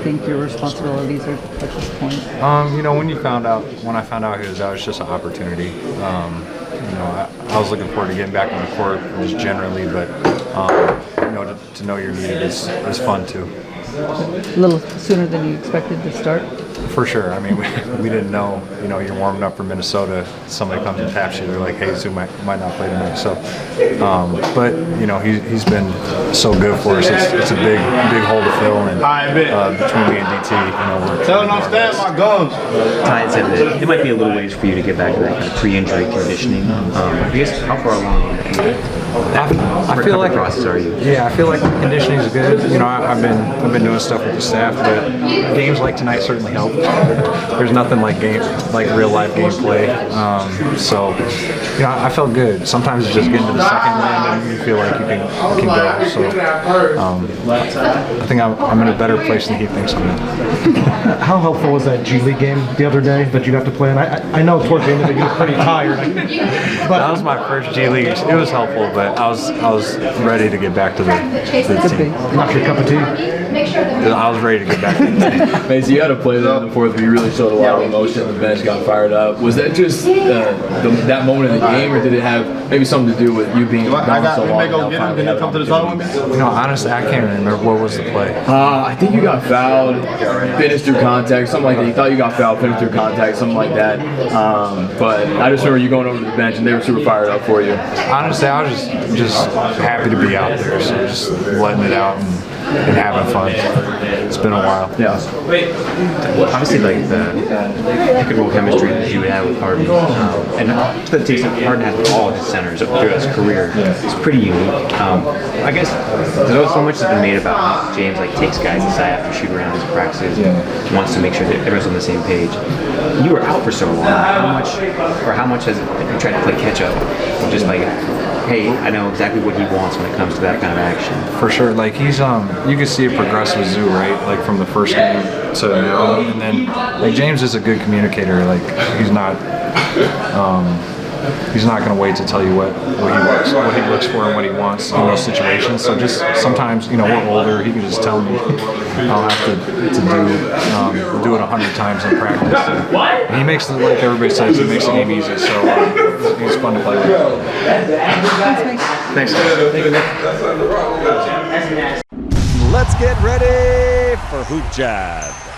think your responsibilities are at this point? You know, when I found out he was out, it's just an opportunity. You know, I was looking forward to getting back on the court just generally, but you know, to know you're needed is fun too. A little sooner than you expected to start? For sure. I mean, we didn't know. You know, you're warming up for Minnesota. Somebody comes and taps you. They're like, "Hey, Zoo might not play tonight." So, but you know, he's been so good for us. It's a big hole to fill, and between me and DT, you know, we're tell them I'm standing my guns. Ty said that it might be a little ways for you to get back to that kind of pre-injury conditioning. I guess how far along I feel like process are you? Yeah, I feel like the conditioning is good. You know, I've been doing stuff with the staff, but games like tonight certainly help. There's nothing like real life gameplay. So, you know, I felt good. Sometimes it's just getting to the second round and you feel like you can go. So, I think I'm in a better place than he thinks I'm in. How helpful was that G League game the other day that you got to play in? I know towards the end of it you were pretty tired. But that was my first G League. It was helpful, but I was ready to get back to the team. Not your cup of tea? I was ready to get back to the team. Mason, you had a play there in the fourth where you really showed a lot of emotion. The bench got fired up. Was that just that moment in the game, or did it have maybe something to do with you being down so long? You know, honestly, I can't remember what was the play. I think you got fouled, finished through contact, something like that. You thought you got fouled, finished through contact, something like that. But I just remember you going over to the bench and they were super fired up for you. Honestly, I was just happy to be out there, so just letting it out and having fun. It's been a while. Yeah. Obviously, like the pick and roll chemistry that you have with Harden, and to the taste that Harden has with all of his centers throughout his career, it's pretty unique. I guess there's so much has been made about how James takes guys aside after shoot around his practices and wants to make sure that everyone's on the same page. You were out for so long. How much has you tried to play catch up? Just hey, I know exactly what he wants when it comes to that kind of action. For sure, he's you can see it progress with Zoo, right? Like from the first game to now, and then James is a good communicator. He's not going to wait to tell you what he looks for and what he wants in those situations. So just sometimes, you know, we're older. He can just tell me I'll have to do it 100 times in practice. And he makes it, like everybody says, he makes the game easy. So he's fun to play with. Thanks, Let's get ready for HoopJab.